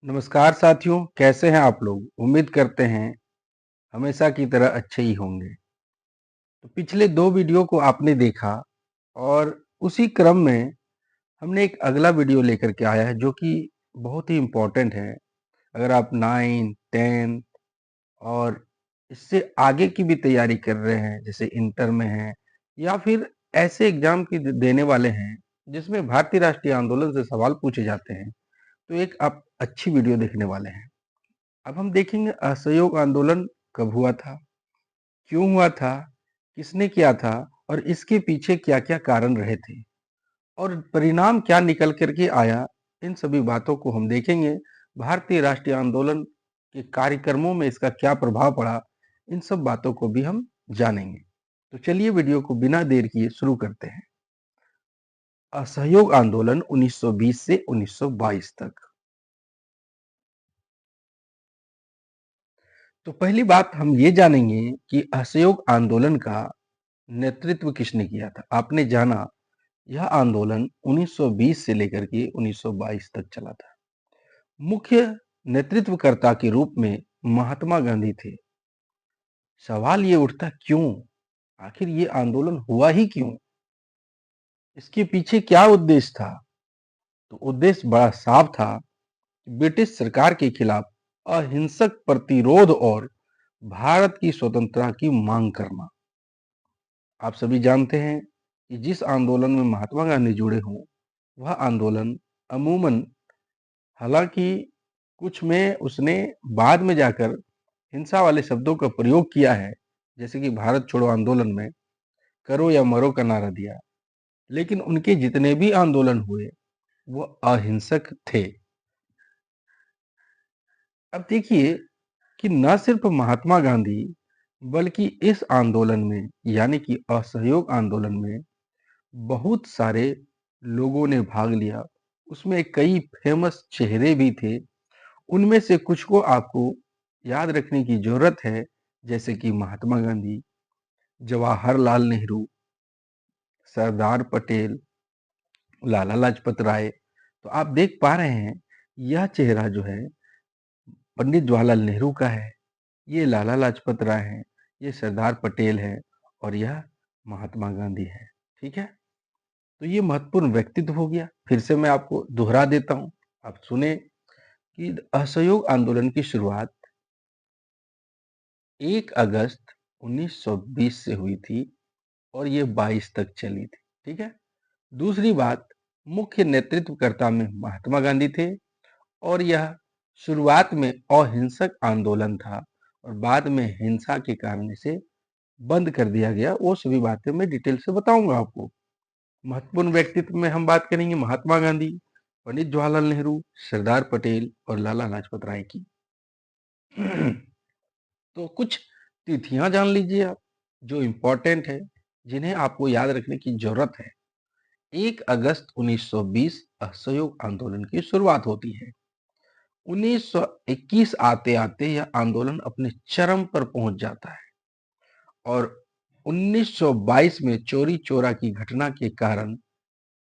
नमस्कार साथियों, कैसे हैं आप लोग? उम्मीद करते हैं हमेशा की तरह अच्छे ही होंगे। तो पिछले 2 वीडियो को आपने देखा और उसी क्रम में हमने एक अगला वीडियो लेकर के आया है जो कि बहुत ही इम्पोर्टेंट है। अगर आप 9, 10 और इससे आगे की भी तैयारी कर रहे हैं, जैसे इंटर में हैं या फिर ऐसे एग्जाम की देने वाले हैं जिसमें भारतीय राष्ट्रीय आंदोलन से सवाल पूछे जाते हैं, तो एक आप अच्छी वीडियो देखने वाले हैं। अब हम देखेंगे असहयोग आंदोलन कब हुआ था, क्यों हुआ था, किसने किया था और इसके पीछे क्या-क्या कारण रहे थे और परिणाम क्या निकल कर के आया। इन सभी बातों को हम देखेंगे। भारतीय राष्ट्रीय आंदोलन के कार्यक्रमों में इसका क्या प्रभाव पड़ा, इन सब बातों को भी हम जानेंगे। तो चलिए वीडियो को बिना देर किए शुरू करते हैं। असहयोग आंदोलन 1920 से 1922 तक। तो पहली बात हम ये जानेंगे कि असहयोग आंदोलन का नेतृत्व किसने किया था। आपने जाना यह आंदोलन 1920 से लेकर के 1922 तक चला था। मुख्य नेतृत्वकर्ता के रूप में महात्मा गांधी थे। सवाल ये उठता क्यों, आखिर ये आंदोलन हुआ ही क्यों, इसके पीछे क्या उद्देश्य था। तो उद्देश्य बड़ा साफ था, ब्रिटिश सरकार के खिलाफ अहिंसक प्रतिरोध और भारत की स्वतंत्रता की मांग करना। आप सभी जानते हैं कि जिस आंदोलन में महात्मा गांधी जुड़े हों, वह आंदोलन अमूमन, हालांकि कुछ में उसने बाद में जाकर हिंसा वाले शब्दों का प्रयोग किया है, जैसे कि भारत छोड़ो आंदोलन में करो या मरो का नारा दिया, लेकिन उनके जितने भी आंदोलन हुए वो अहिंसक थे। अब देखिए कि न सिर्फ महात्मा गांधी बल्कि इस आंदोलन में यानी कि असहयोग आंदोलन में बहुत सारे लोगों ने भाग लिया। उसमें कई फेमस चेहरे भी थे। उनमें से कुछ को आपको याद रखने की जरूरत है, जैसे कि महात्मा गांधी, जवाहरलाल नेहरू, सरदार पटेल, लाला लाजपत राय। तो आप देख पा रहे हैं यह चेहरा जो है पंडित जवाहरलाल नेहरू का है, ये लाला लाजपत राय है, ये सरदार पटेल है और यह महात्मा गांधी है। ठीक है, तो ये महत्वपूर्ण व्यक्तित्व हो गया। फिर से मैं आपको दोहरा देता हूं, आप सुने कि असहयोग आंदोलन की शुरुआत 1 अगस्त 1920 से हुई थी और ये 22 तक चली थी। ठीक है, दूसरी बात, मुख्य नेतृत्वकर्ता में महात्मा गांधी थे और यह शुरुआत में अहिंसक आंदोलन था और बाद में हिंसा के कारण इसे बंद कर दिया गया। वो सभी बातें मैं डिटेल से बताऊंगा आपको। महत्वपूर्ण व्यक्तित्व में हम बात करेंगे महात्मा गांधी, पंडित जवाहरलाल नेहरू, सरदार पटेल और लाला लाजपत राय की। तो कुछ तिथियां जान लीजिए आप, जो इम्पोर्टेंट है, जिन्हें आपको याद रखने की जरूरत है। 1 अगस्त 1920 असहयोग आंदोलन की शुरुआत होती है। 1921 आते आते यह आंदोलन अपने चरम पर पहुंच जाता है और 1922 में चोरी चोरा की घटना के कारण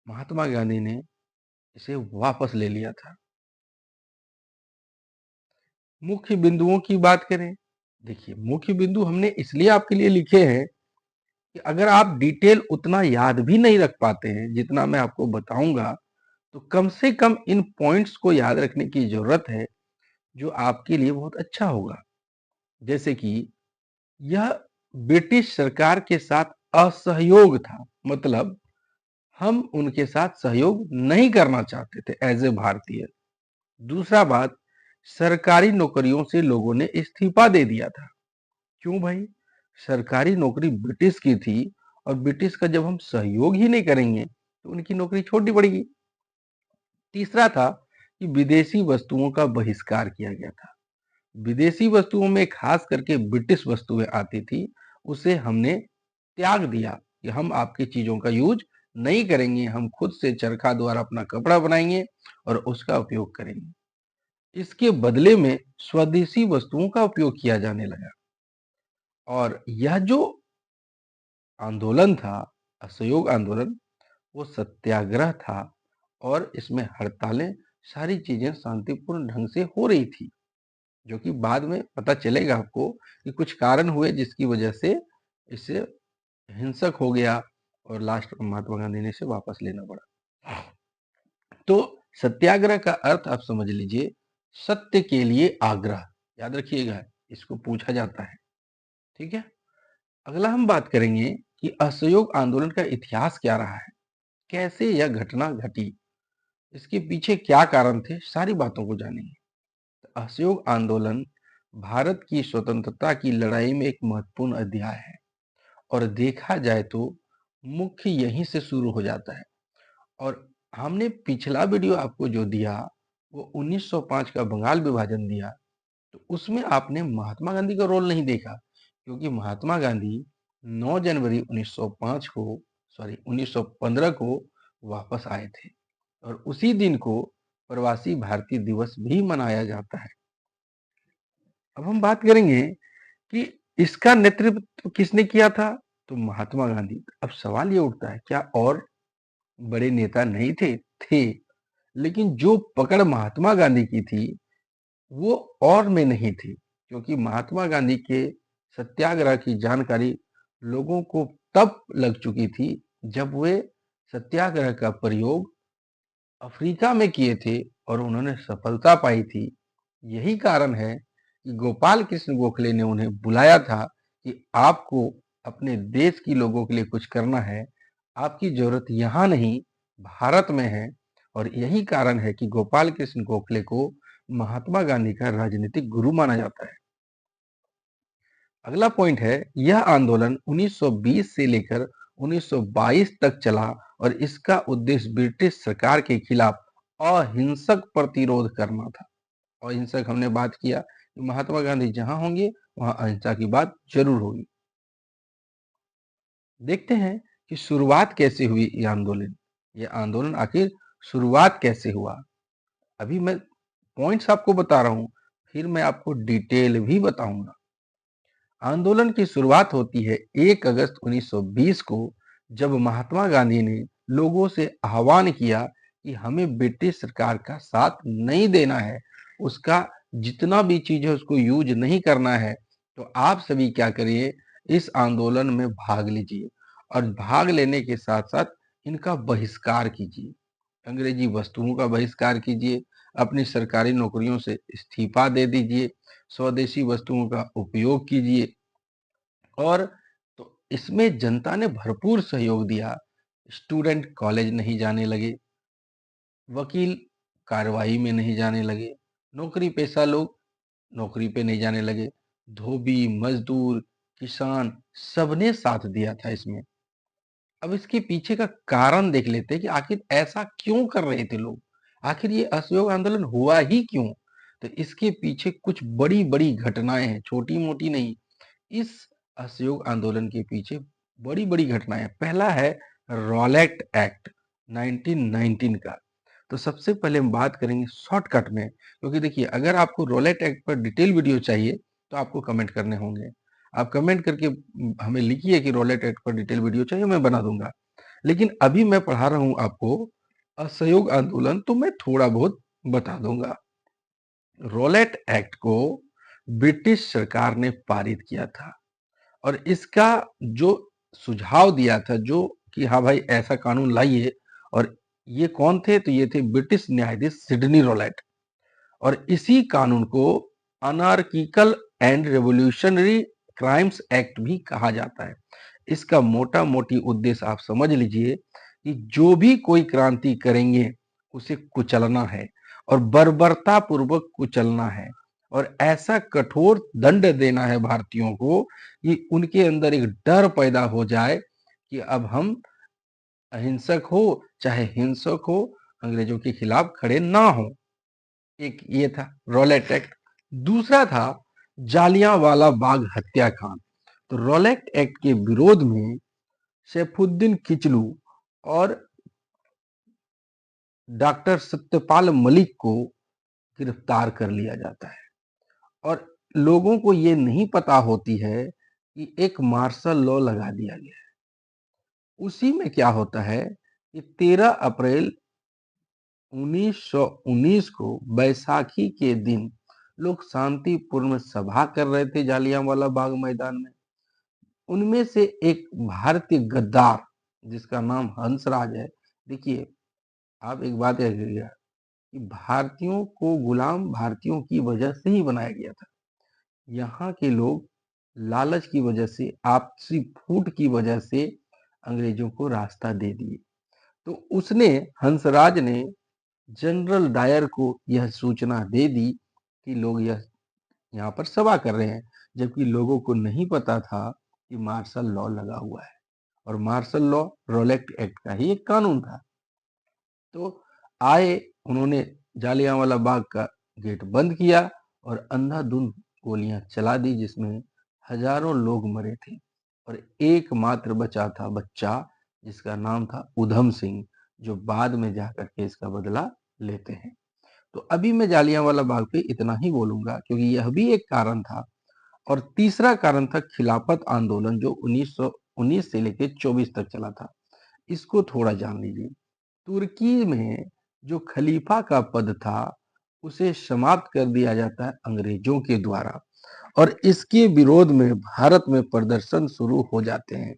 महात्मा गांधी ने इसे वापस ले लिया था। मुख्य बिंदुओं की बात करें, देखिए मुख्य बिंदु हमने इसलिए आपके लिए लिखे हैं कि अगर आप डिटेल उतना याद भी नहीं रख पाते हैं जितना मैं आपको बताऊंगा, तो कम से कम इन पॉइंट्स को याद रखने की जरूरत है, जो आपके लिए बहुत अच्छा होगा। जैसे कि यह ब्रिटिश सरकार के साथ असहयोग था, मतलब हम उनके साथ सहयोग नहीं करना चाहते थे एज ए भारतीय। दूसरा बात, सरकारी नौकरियों से लोगों ने इस्तीफा दे दिया था। क्यों भाई, सरकारी नौकरी ब्रिटिश की थी और ब्रिटिश का जब हम सहयोग ही नहीं करेंगे तो उनकी नौकरी छोड़नी पड़ेगी। तीसरा था कि विदेशी वस्तुओं का बहिष्कार किया गया था। विदेशी वस्तुओं में खास करके ब्रिटिश वस्तुएं आती थी, उसे हमने त्याग दिया कि हम आपकी चीजों का यूज नहीं करेंगे, हम खुद से चरखा द्वारा अपना कपड़ा बनाएंगे और उसका उपयोग करेंगे। इसके बदले में स्वदेशी वस्तुओं का उपयोग किया जाने लगा और यह जो आंदोलन था, असहयोग आंदोलन, वो सत्याग्रह था और इसमें हड़तालें सारी चीजें शांतिपूर्ण ढंग से हो रही थी, जो कि बाद में पता चलेगा आपको कि कुछ कारण हुए जिसकी वजह से इससे हिंसक हो गया और लास्ट में महात्मा गांधी ने इसे वापस लेना पड़ा। तो सत्याग्रह का अर्थ आप समझ लीजिए, सत्य के लिए आग्रह। याद रखिएगा, इसको पूछा जाता है। ठीक है। अगला हम बात करेंगे कि असहयोग आंदोलन का इतिहास क्या रहा है, कैसे यह घटना घटी, इसके पीछे क्या कारण थे, सारी बातों को जानेंगे। तो असहयोग आंदोलन भारत की स्वतंत्रता की लड़ाई में एक महत्वपूर्ण अध्याय है और देखा जाए तो मुख्य यहीं से शुरू हो जाता है। और हमने पिछला वीडियो आपको जो दिया वो 1905 का बंगाल विभाजन दिया, तो उसमें आपने महात्मा गांधी का रोल नहीं देखा, क्योंकि महात्मा गांधी 9 जनवरी 1905 को 1915 को वापस आए थे और उसी दिन को प्रवासी भारतीय दिवस भी मनाया जाता है। अब हम बात करेंगे कि इसका नेतृत्व किसने किया था, तो महात्मा गांधी। अब सवाल ये उठता है, क्या और बड़े नेता नहीं थे, लेकिन जो पकड़ महात्मा गांधी की थी वो और में नहीं थी, क्योंकि महात्मा गांधी के सत्याग्रह की जानकारी लोगों को तब लग चुकी थी जब वे सत्याग्रह का प्रयोग अफ्रीका में किए थे और उन्होंने सफलता पाई थी। यही कारण है कि गोपाल कृष्ण गोखले ने उन्हें बुलाया था कि आपको अपने देश के लोगों के लिए कुछ करना है, आपकी जरूरत यहाँ नहीं भारत में है। और यही कारण है कि गोपाल कृष्ण गोखले को महात्मा गांधी का राजनीतिक गुरु माना जाता है। अगला पॉइंट है, यह आंदोलन 1920 से लेकर 1922 तक चला और इसका उद्देश्य ब्रिटिश सरकार के खिलाफ अहिंसक प्रतिरोध करना था। अहिंसक हमने बात किया कि महात्मा गांधी जहां होंगे वहां अहिंसा की बात जरूर होगी। देखते हैं कि शुरुआत कैसे हुई ये आंदोलन आखिर शुरुआत कैसे हुआ। अभी मैं पॉइंट्स आपको बता रहा हूं, फिर मैं आपको डिटेल भी बताऊंगा। आंदोलन की शुरुआत होती है 1 अगस्त 1920 को, जब महात्मा गांधी ने लोगों से आह्वान किया कि हमें ब्रिटिश सरकार का साथ नहीं देना है, उसका जितना भी चीज है उसको यूज नहीं करना है। तो आप सभी क्या करिए, इस आंदोलन में भाग लीजिए और भाग लेने के साथ साथ इनका बहिष्कार कीजिए, अंग्रेजी वस्तुओं का बहिष्कार कीजिए, अपनी सरकारी नौकरियों से इस्तीफा दे दीजिए, स्वदेशी वस्तुओं का उपयोग कीजिए। और तो इसमें जनता ने भरपूर सहयोग दिया। स्टूडेंट कॉलेज नहीं जाने लगे, वकील कार्रवाई में नहीं जाने लगे, नौकरी पेशा लोग नौकरी पे नहीं जाने लगे, धोबी मजदूर किसान सबने साथ दिया था इसमें। अब इसके पीछे का कारण देख लेते हैं कि आखिर ऐसा क्यों कर रहे थे लोग, आखिर ये असहयोग आंदोलन हुआ ही क्यों। तो इसके पीछे कुछ बड़ी बड़ी घटनाएं हैं, छोटी मोटी नहीं। इस असहयोग आंदोलन के पीछे बड़ी बड़ी घटनाएं। पहला है रॉलेट एक्ट 1919 का। तो सबसे पहले हम बात करेंगे शॉर्टकट में, क्योंकि देखिए अगर आपको रॉलेट एक्ट पर डिटेल वीडियो चाहिए तो आपको कमेंट करने होंगे। आप कमेंट करके हमें लिखिए कि रॉलेट एक्ट पर डिटेल वीडियो चाहिए, मैं बना दूंगा। लेकिन अभी मैं पढ़ा रहा हूं आपको असहयोग आंदोलन, तो मैं थोड़ा बहुत बता दूंगा। रॉलेट एक्ट को ब्रिटिश सरकार ने पारित किया था और इसका जो सुझाव दिया था, जो कि हाँ भाई ऐसा कानून लाइए, और ये कौन थे, तो ये थे ब्रिटिश न्यायाधीश सिडनी रॉलेट। और इसी कानून को anarchical and revolutionary crimes act भी कहा जाता है। इसका मोटा मोटी उद्देश्य आप समझ लीजिए कि जो भी कोई क्रांति करेंगे उसे कुचलना है और बर्बरता पूर्वक कुचलना है, और ऐसा कठोर दंड देना है भारतीयों को कि उनके अंदर एक डर पैदा हो जाए कि अब हम अहिंसक हो चाहे हिंसक हो अंग्रेजों के खिलाफ खड़े ना हो। एक ये था रॉलेट एक्ट। दूसरा था जालियांवाला बाग हत्याकांड। तो रॉलेट एक्ट के विरोध में सैफुद्दीन किचलू और डॉक्टर सत्यपाल मलिक को गिरफ्तार कर लिया जाता है। और लोगों को ये नहीं पता होती है कि एक मार्शल लॉ लगा दिया गया है। उसी में क्या होता है कि 13 अप्रैल 1919 को बैसाखी के दिन लोग शांतिपूर्ण सभा कर रहे थे जालियांवाला बाग मैदान में। उनमें से एक भारतीय गद्दार जिसका नाम हंसराज है। देखिए, आप एक बात याद रखिएगा कि भारतीयों को गुलाम भारतीयों की वजह से ही बनाया गया था। यहाँ के लोग लालच की वजह से, आपसी फूट की वजह से अंग्रेजों को रास्ता दे दिए। तो उसने, हंसराज ने जनरल डायर को यह सूचना दे दी कि लोग यह यहाँ पर सभा कर रहे हैं, जबकि लोगों को नहीं पता था कि मार्शल लॉ लगा हुआ है और मार्शल लॉ रोलेक्ट एक्ट का ही एक कानून था। तो आए, उन्होंने जालियांवाला बाग का गेट बंद किया और अंधाधुंध गोलियां चला दी, जिसमें हजारों लोग मरे थे और एकमात्र बचा था बच्चा जिसका नाम था उधम सिंह, जो बाद में जाकर के इसका बदला लेते हैं। तो अभी मैं जालियांवाला बाग पे इतना ही बोलूंगा, क्योंकि यह भी एक कारण था। और तीसरा कारण था खिलाफत आंदोलन, जो 1919 से लेकर 24 तक चला था। इसको थोड़ा जान लीजिए। तुर्की में जो खलीफा का पद था उसे समाप्त कर दिया जाता है अंग्रेजों के द्वारा, और इसके विरोध में भारत में प्रदर्शन शुरू हो जाते हैं।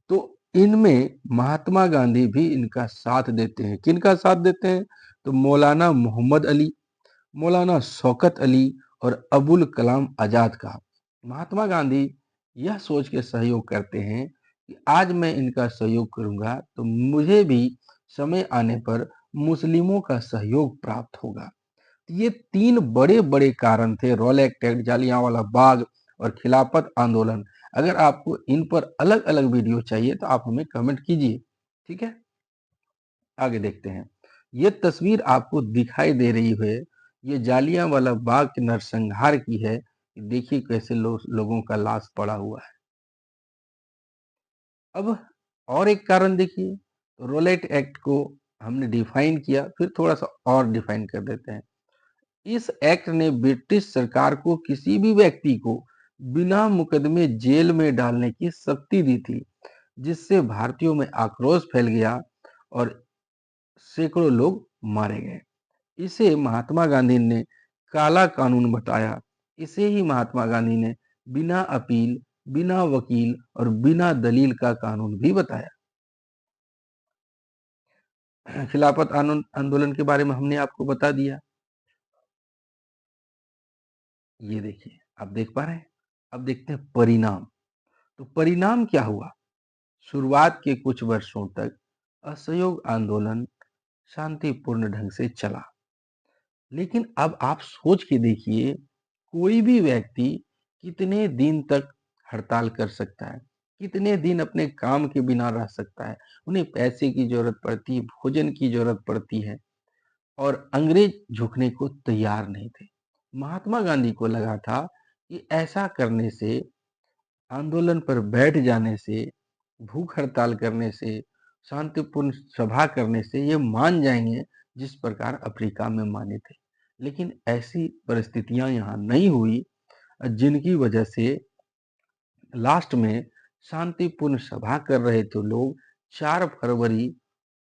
तो इनमें महात्मा गांधी भी इनका साथ देते हैं। किनका साथ देते हैं? तो मौलाना मोहम्मद अली, मौलाना शौकत अली और अबुल कलाम आजाद का। महात्मा गांधी यह सोच के सहयोग करते हैं कि आज मैं इनका सहयोग करूंगा तो मुझे भी समय आने पर मुस्लिमों का सहयोग प्राप्त होगा। ये तीन बड़े बड़े कारण थे, रोलेक्ट एक्ट, जालियांवाला बाग और खिलाफत आंदोलन। अगर आपको इन पर अलग अलग वीडियो चाहिए तो आप हमें कमेंट कीजिए। ठीक है, आगे देखते हैं। ये तस्वीर आपको दिखाई दे रही है, ये जालियांवाला बाग के नरसंहार की है। देखिए कैसे लोगों का लाश पड़ा हुआ है। अब और एक कारण देखिए, रोलेट एक्ट को हमने डिफाइन किया, फिर थोड़ा सा और डिफाइन कर देते हैं। इस एक्ट ने ब्रिटिश सरकार को किसी भी व्यक्ति को बिना मुकदमे जेल में डालने की शक्ति दी थी, जिससे भारतीयों में आक्रोश फैल गया और सैकड़ों लोग मारे गए। इसे महात्मा गांधी ने काला कानून बताया। इसे ही महात्मा गांधी ने बिना अपील, बिना वकील और बिना दलील का कानून भी बताया। खिलाफत आंदोलन के बारे में हमने आपको बता दिया। ये देखिए, आप देख पा रहे हैं। अब देखते हैं परिणाम। तो परिणाम क्या हुआ? शुरुआत के कुछ वर्षों तक असहयोग आंदोलन शांतिपूर्ण ढंग से चला, लेकिन अब आप सोच के देखिए, कोई भी व्यक्ति कितने दिन तक हड़ताल कर सकता है, कितने दिन अपने काम के बिना रह सकता है। उन्हें पैसे की जरूरत पड़ती है, भोजन की जरूरत पड़ती है, और अंग्रेज झुकने को तैयार नहीं थे। महात्मा गांधी को लगा था कि ऐसा करने से, आंदोलन पर बैठ जाने से, भूख हड़ताल करने से, शांतिपूर्ण सभा करने से ये मान जाएंगे जिस प्रकार अफ्रीका में माने थे। लेकिन ऐसी परिस्थितियां यहाँ नहीं हुई, जिनकी वजह से लास्ट में शांतिपूर्ण सभा कर रहे थे लोग। 4 फरवरी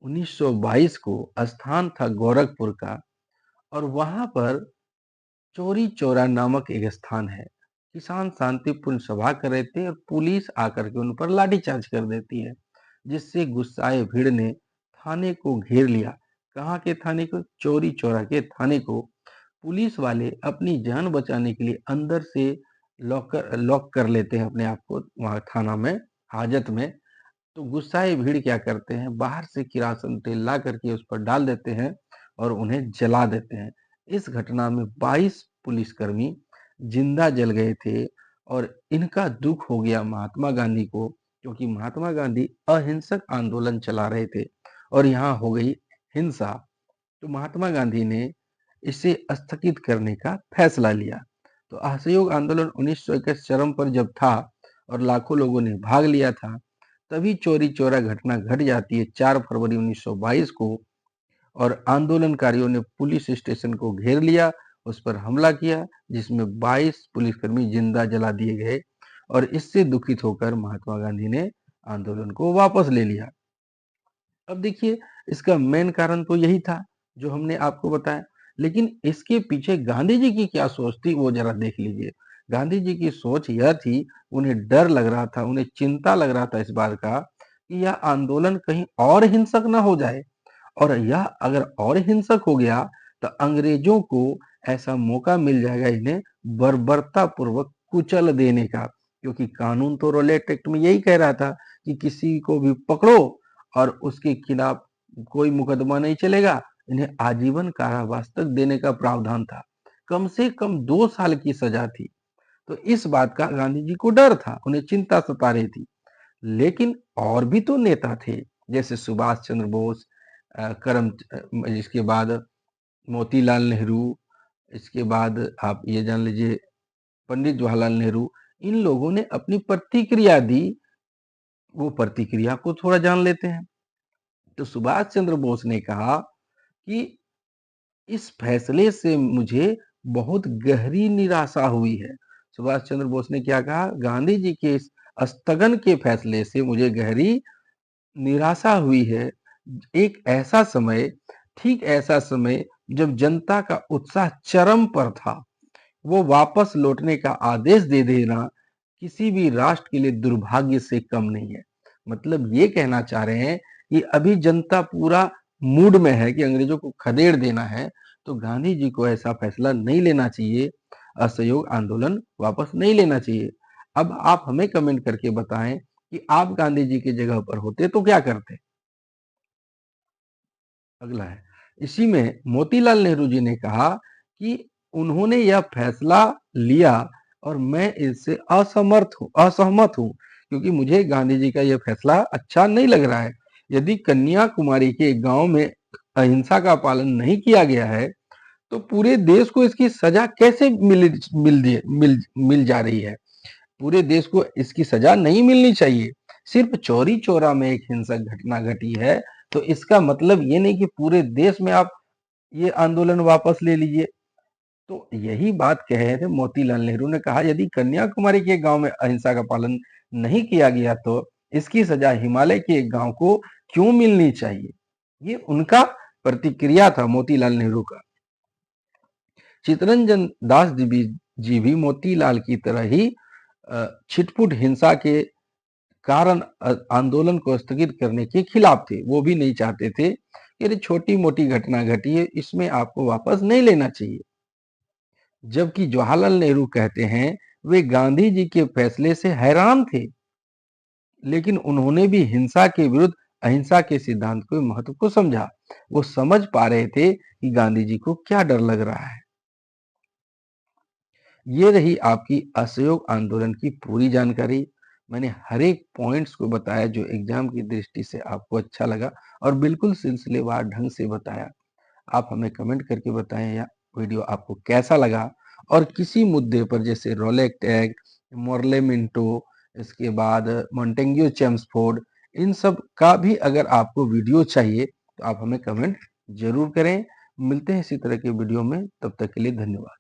1922 को स्थान था गोरखपुर का, और वहां पर चौरी चौरा नामक एक स्थान है। किसान शांतिपूर्ण सभा कर रहे थे और पुलिस आकर के उन पर लाठीचार्ज कर देती है, जिससे गुस्साए भीड़ ने थाने को घेर लिया। कहाँ के थाने को? चौरी चौरा के थाने को। पुलिस वाले अपनी जान बचाने के लिए अंदर से लॉक कर लेते हैं अपने आप को वहां थाना में, हाजत में। तो गुस्साए भीड़ क्या करते हैं, बाहर से किरासन तेल ला करके उस पर डाल देते हैं और उन्हें जला देते हैं। इस घटना में 22 पुलिसकर्मी जिंदा जल गए थे, और इनका दुख हो गया महात्मा गांधी को, क्योंकि महात्मा गांधी अहिंसक आंदोलन चला रहे थे और यहाँ हो गई हिंसा। तो महात्मा गांधी ने इसे स्थगित करने का फैसला लिया। तो असहयोग आंदोलन 1921 चरम पर जब था और लाखों लोगों ने भाग लिया था, तभी चौरी चौरा घटना घट जाती है 4 फरवरी 1922 को, और आंदोलनकारियों ने पुलिस स्टेशन को घेर लिया, उस पर हमला किया, जिसमें 22 पुलिसकर्मी जिंदा जला दिए गए। और इससे दुखित होकर महात्मा गांधी ने आंदोलन को वापस ले लिया। अब देखिए, इसका मेन कारण तो यही था जो हमने आपको बताया। लेकिन इसके पीछे गांधी जी की क्या सोच थी वो जरा देख लीजिए। गांधी जी की सोच यह थी, उन्हें डर लग रहा था, उन्हें चिंता लग रहा था इस बात का कि यह आंदोलन कहीं और हिंसक ना हो जाए, और यह अगर और हिंसक हो गया तो अंग्रेजों को ऐसा मौका मिल जाएगा इन्हें बर्बरता पूर्वक कुचल देने का, क्योंकि कानून तो रोलेट एक्ट में यही कह रहा था कि किसी को भी पकड़ो और उसके खिलाफ कोई मुकदमा नहीं चलेगा, इन्हें आजीवन कारावास तक देने का प्रावधान था। कम से कम 2 साल की सजा थी। तो इस बात का गांधी जी को डर था, उन्हें चिंता सता रही थी। लेकिन और भी तो नेता थे, जैसे सुभाष चंद्र बोस, इसके बाद मोतीलाल नेहरू, इसके बाद आप ये जान लीजिए पंडित जवाहरलाल नेहरू, इन लोगों ने अपनी प्रतिक्रिया दी। वो प्रतिक्रिया को थोड़ा जान लेते हैं। तो सुभाष चंद्र बोस ने कहा कि इस फैसले से मुझे बहुत गहरी निराशा हुई है। सुभाष चंद्र बोस ने क्या कहा? गांधी जी के इस स्थगन के फैसले से मुझे गहरी निराशा हुई है। एक ऐसा समय, ठीक ऐसा समय जब जनता का उत्साह चरम पर था, वो वापस लौटने का आदेश दे देना किसी भी राष्ट्र के लिए दुर्भाग्य से कम नहीं है। मतलब ये कहना चाह रहे हैं कि अभी जनता पूरा मूड में है कि अंग्रेजों को खदेड़ देना है, तो गांधी जी को ऐसा फैसला नहीं लेना चाहिए, असहयोग आंदोलन वापस नहीं लेना चाहिए। अब आप हमें कमेंट करके बताएं कि आप गांधी जी की जगह पर होते तो क्या करते। अगला है, इसी में मोतीलाल नेहरू जी ने कहा कि उन्होंने यह फैसला लिया और मैं इससे असहमत हूँ, क्योंकि मुझे गांधी जी का यह फैसला अच्छा नहीं लग रहा है। यदि कन्याकुमारी के गांव में अहिंसा का पालन नहीं किया गया है, तो पूरे देश को इसकी सजा कैसे मिल जा रही है। पूरे देश को इसकी सजा नहीं मिलनी चाहिए। सिर्फ चौरी चौरा में एक हिंसक घटना घटी है, तो इसका मतलब ये नहीं कि पूरे देश में आप ये आंदोलन वापस ले लीजिए। तो यही बात कह रहे थे मोतीलाल नेहरू ने कहा, यदि कन्याकुमारी के गांव में अहिंसा का पालन नहीं किया गया तो इसकी सजा हिमालय के एक गांव को क्यों मिलनी चाहिए। ये उनका प्रतिक्रिया था मोतीलाल नेहरू का। चितरंजन दास जी भी मोतीलाल की तरह ही छिटपुट हिंसा के कारण आंदोलन को स्थगित करने के खिलाफ थे। वो भी नहीं चाहते थे कि ये छोटी मोटी घटना घटी है, इसमें आपको वापस नहीं लेना चाहिए। जबकि जवाहरलाल नेहरू कहते हैं वे गांधी जी के फैसले से हैरान थे, लेकिन उन्होंने भी हिंसा के विरुद्ध अहिंसा के सिद्धांत के महत्व को समझा। वो समझ पा रहे थे कि गांधी जी को क्या डर लग रहा है। ये रही आपकी असहयोग आंदोलन की पूरी जानकारी। मैंने हर एक पॉइंट्स को बताया जो एग्जाम की दृष्टि से आपको अच्छा लगा, और बिल्कुल सिलसिलेवार ढंग से बताया। आप हमें कमेंट करके बताएं या वीडियो आपको कैसा लगा, और किसी मुद्दे पर जैसे रोलेट एक्ट, मोर्ले मिंटो, इसके बाद मॉन्टेग्यू चेम्सफोर्ड, इन सब का भी अगर आपको वीडियो चाहिए तो आप हमें कमेंट जरूर करें। मिलते हैं इसी तरह के वीडियो में, तब तक के लिए धन्यवाद।